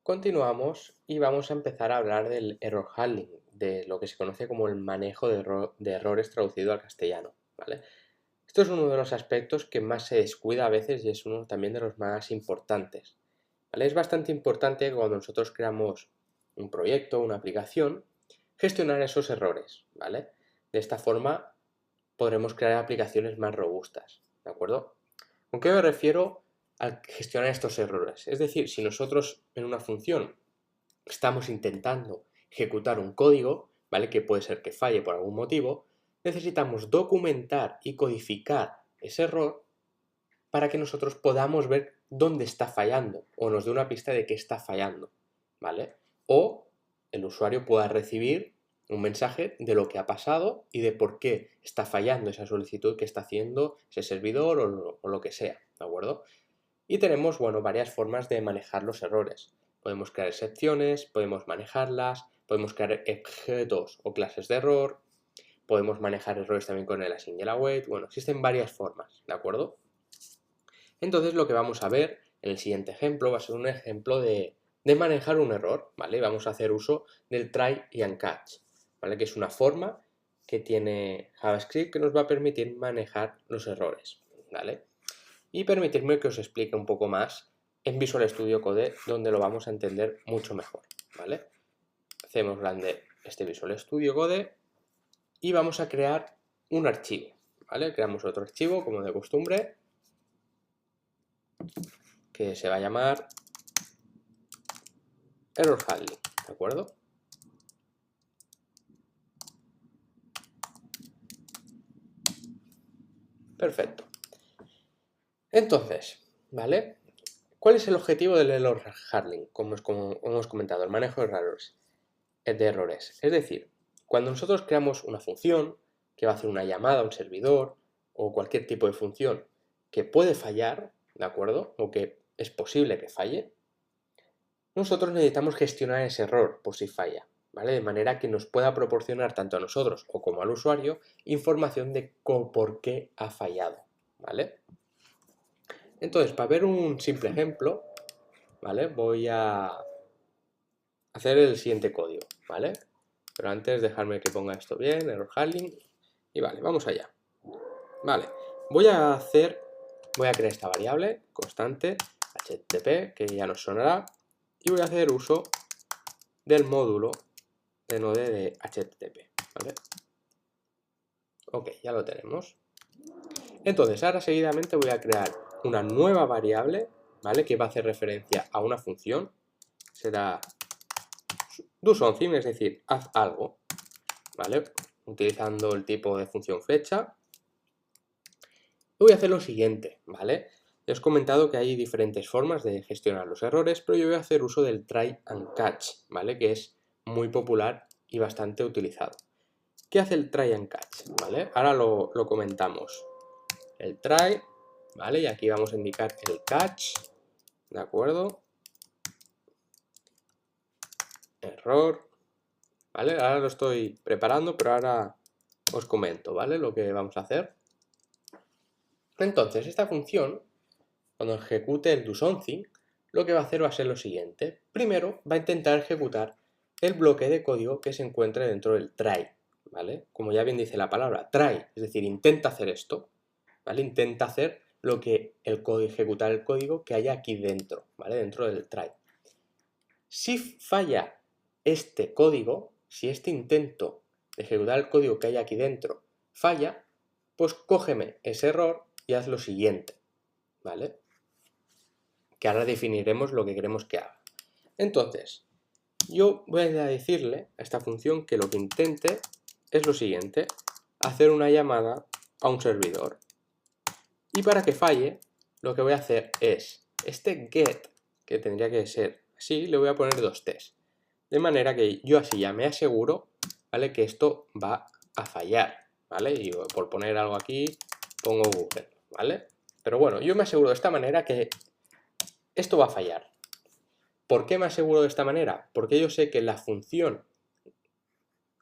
Continuamos y vamos a empezar a hablar del error handling, de lo que se conoce como el manejo de errores traducido al castellano, ¿vale? Esto es uno de los aspectos que más se descuida a veces y es uno también de los más importantes, ¿vale? Es bastante importante cuando nosotros creamos un proyecto, una aplicación, gestionar esos errores, ¿vale? De esta forma podremos crear aplicaciones más robustas, ¿de acuerdo? ¿Con qué me refiero al gestionar estos errores? Es decir, si nosotros en una función estamos intentando ejecutar un código, ¿vale? Que puede ser que falle por algún motivo, necesitamos documentar y codificar ese error para que nosotros podamos ver dónde está fallando o nos dé una pista de qué está fallando, ¿vale? O el usuario pueda recibir un mensaje de lo que ha pasado y de por qué está fallando esa solicitud que está haciendo ese servidor o lo que sea, ¿de acuerdo? Y tenemos, bueno, varias formas de manejar los errores. Podemos crear excepciones, podemos manejarlas, podemos crear objetos o clases de error, podemos manejar errores también con el async y el await. Bueno, existen varias formas, ¿de acuerdo? Entonces lo que vamos a ver en el siguiente ejemplo va a ser un ejemplo de manejar un error, ¿vale? Vamos a hacer uso del try and catch, ¿vale? Que es una forma que tiene JavaScript que nos va a permitir manejar los errores, ¿vale? Y permitirme que os explique un poco más en Visual Studio Code, donde lo vamos a entender mucho mejor, ¿vale? Hacemos grande este Visual Studio Code y vamos a crear un archivo, ¿vale? Creamos otro archivo, como de costumbre, que se va a llamar error handling, ¿de acuerdo? Perfecto. Entonces, ¿vale? ¿Cuál es el objetivo del error handling? Como hemos comentado, el manejo de errores. Es decir, cuando nosotros creamos una función que va a hacer una llamada a un servidor o cualquier tipo de función que puede fallar, ¿de acuerdo? O que es posible que falle, nosotros necesitamos gestionar ese error por si falla, ¿vale? De manera que nos pueda proporcionar tanto a nosotros o como al usuario información de por qué ha fallado, ¿vale? Entonces, para ver un simple ejemplo, ¿vale? Voy a hacer el siguiente código, ¿vale? Pero antes dejarme que ponga esto bien, error handling, y vale, vamos allá. Vale, voy a crear esta variable constante, http, que ya nos sonará, y voy a hacer uso del módulo de node de http, ¿vale? Ok, ya lo tenemos. Entonces, ahora seguidamente voy a crear una nueva variable, ¿vale? Que va a hacer referencia a una función, será do something, es decir, haz algo, ¿vale? Utilizando el tipo de función fecha. Voy a hacer lo siguiente, ¿vale? Ya os he comentado que hay diferentes formas de gestionar los errores, pero yo voy a hacer uso del try and catch, ¿vale? Que es muy popular y bastante utilizado. ¿Qué hace el try and catch? ¿Vale? Ahora lo comentamos. El try, ¿vale? Y aquí vamos a indicar el catch, ¿de acuerdo? Error, ¿vale? Ahora lo estoy preparando, pero ahora os comento, ¿vale? Lo que vamos a hacer. Entonces, esta función, cuando ejecute el doSomething, lo que va a hacer va a ser lo siguiente. Primero, va a intentar ejecutar el bloque de código que se encuentre dentro del try, ¿vale? Como ya bien dice la palabra, try, es decir, intenta hacer esto, ¿vale? Intenta hacer lo que ejecutar el código que haya aquí dentro, ¿vale? Dentro del try. Si falla este código, si este intento de ejecutar el código que hay aquí dentro falla, pues cógeme ese error y haz lo siguiente, ¿vale? Que ahora definiremos lo que queremos que haga. Entonces, yo voy a decirle a esta función que lo que intente es lo siguiente, hacer una llamada a un servidor. Y para que falle, lo que voy a hacer es, este get, que tendría que ser así, le voy a poner dos t's. De manera que yo así ya me aseguro, ¿vale? Que esto va a fallar, ¿vale? Y por poner algo aquí, pongo Google, ¿vale? Pero bueno, yo me aseguro de esta manera que esto va a fallar. ¿Por qué me aseguro de esta manera? Porque yo sé que la función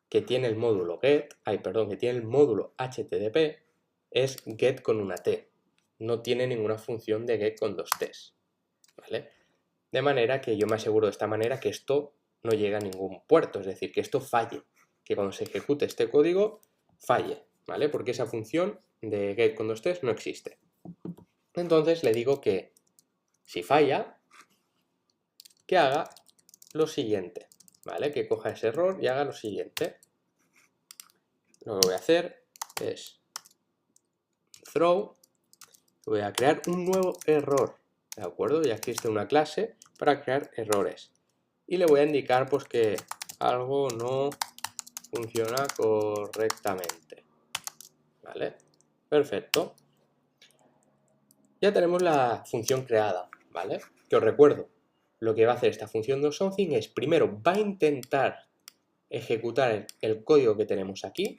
que tiene el módulo get, que tiene el módulo http es get con una t. No tiene ninguna función de get con dos t's, ¿vale? de manera que yo me aseguro de esta manera que esto no llegue a ningún puerto, es decir, que esto falle, que cuando se ejecute este código falle, ¿vale? Porque esa función de get con 2 t's no existe. Entonces le digo que si falla, que haga lo siguiente, ¿vale? Que coja ese error y haga lo siguiente. Lo que voy a hacer es throw, voy a crear un nuevo error, ¿de acuerdo? Ya existe una clase para crear errores. Y le voy a indicar pues que algo no funciona correctamente, ¿vale? Perfecto. Ya tenemos la función creada, ¿vale? Que os recuerdo, lo que va a hacer esta función doSomething es, primero, va a intentar ejecutar el código que tenemos aquí,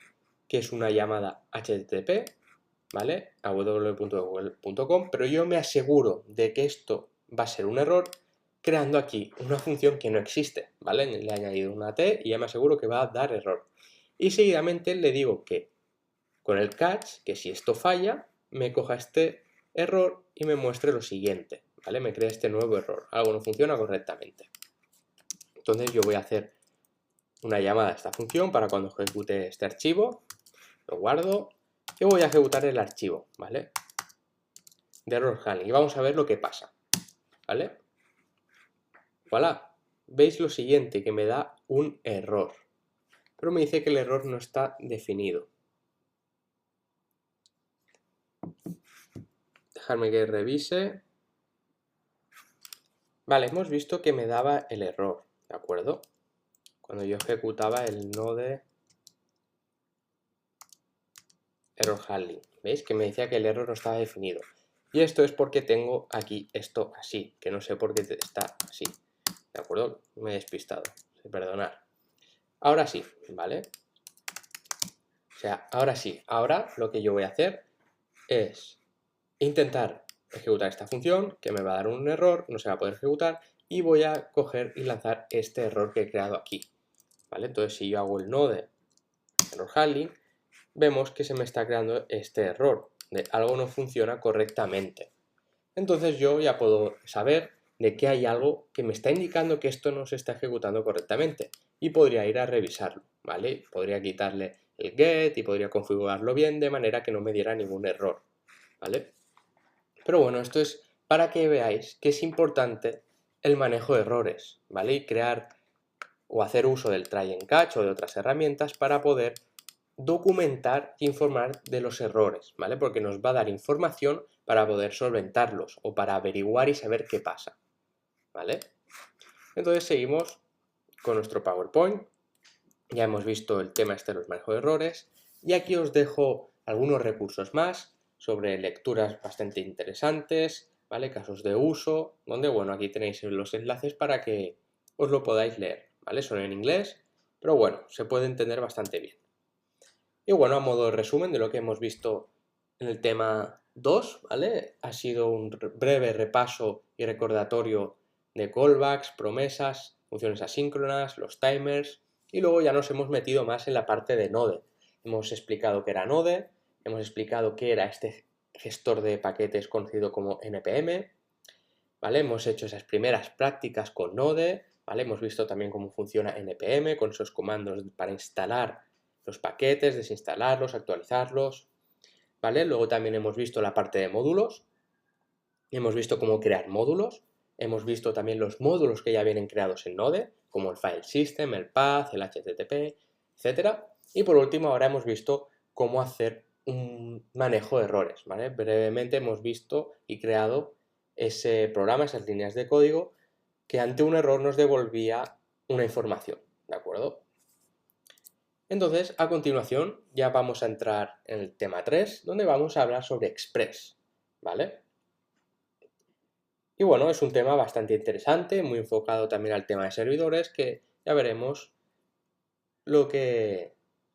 que es una llamada HTTP, ¿vale? A www.google.com, pero yo me aseguro de que esto va a ser un error creando aquí una función que no existe, ¿vale? Le he añadido una T y ya me aseguro que va a dar error. Y seguidamente le digo que con el catch, que si esto falla, me coja este error y me muestre lo siguiente, ¿vale? Me crea este nuevo error, algo no funciona correctamente. Entonces yo voy a hacer una llamada a esta función para cuando ejecute este archivo, lo guardo y voy a ejecutar el archivo, ¿vale? De error handling y vamos a ver lo que pasa, ¿vale? Voilà, veis lo siguiente, que me da un error, pero me dice que el error no está definido. Dejadme que revise. Vale, hemos visto que me daba el error, ¿de acuerdo? Cuando yo ejecutaba el node error handling, ¿veis? Que me decía que el error no estaba definido. Y esto es porque tengo aquí esto así, que no sé por qué está así, ¿de acuerdo? Me he despistado, perdonad. Ahora sí, ¿vale? O sea, ahora sí, ahora lo que yo voy a hacer es intentar ejecutar esta función, que me va a dar un error, no se va a poder ejecutar, y voy a coger y lanzar este error que he creado aquí, ¿vale? Entonces, si yo hago el node error handling, vemos que se me está creando este error, de algo no funciona correctamente. Entonces yo ya puedo saber de que hay algo que me está indicando que esto no se está ejecutando correctamente y podría ir a revisarlo, ¿vale? Podría quitarle el get y podría configurarlo bien de manera que no me diera ningún error, ¿vale? Pero bueno, esto es para que veáis que es importante el manejo de errores, ¿vale? Y crear o hacer uso del try and catch o de otras herramientas para poder documentar e informar de los errores, ¿vale? Porque nos va a dar información para poder solventarlos o para averiguar y saber qué pasa, ¿vale? Entonces seguimos con nuestro PowerPoint. Ya hemos visto el tema este de los manejos de errores y aquí os dejo algunos recursos más sobre lecturas bastante interesantes, ¿vale? Casos de uso, donde, bueno, aquí tenéis los enlaces para que os lo podáis leer, ¿vale? Son en inglés, pero bueno, se puede entender bastante bien. Y bueno, a modo de resumen de lo que hemos visto en el tema 2, ¿vale? Ha sido un breve repaso y recordatorio de callbacks, promesas, funciones asíncronas, los timers, y luego ya nos hemos metido más en la parte de Node. Hemos explicado qué era Node, hemos explicado qué era este gestor de paquetes conocido como NPM, ¿vale? Hemos hecho esas primeras prácticas con Node, ¿vale? Hemos visto también cómo funciona NPM con esos comandos para instalar los paquetes, desinstalarlos, actualizarlos, ¿vale? Luego también hemos visto la parte de módulos, hemos visto cómo crear módulos, hemos visto también los módulos que ya vienen creados en Node, como el file system, el path, el HTTP, etc. Y por último, ahora hemos visto cómo hacer un manejo de errores, ¿vale? Brevemente hemos visto y creado ese programa, esas líneas de código, que ante un error nos devolvía una información, ¿de acuerdo? Entonces, a continuación, ya vamos a entrar en el tema 3, donde vamos a hablar sobre Express, ¿vale? Y bueno, es un tema bastante interesante, muy enfocado también al tema de servidores, que ya veremos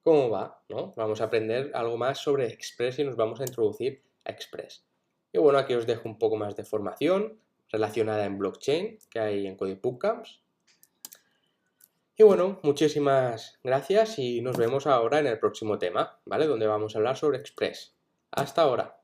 cómo va, ¿no? Vamos a aprender algo más sobre Express y nos vamos a introducir a Express. Y bueno, aquí os dejo un poco más de formación relacionada en blockchain que hay en Code Bootcamps. Y bueno, muchísimas gracias y nos vemos ahora en el próximo tema, ¿vale? Donde vamos a hablar sobre Express. Hasta ahora.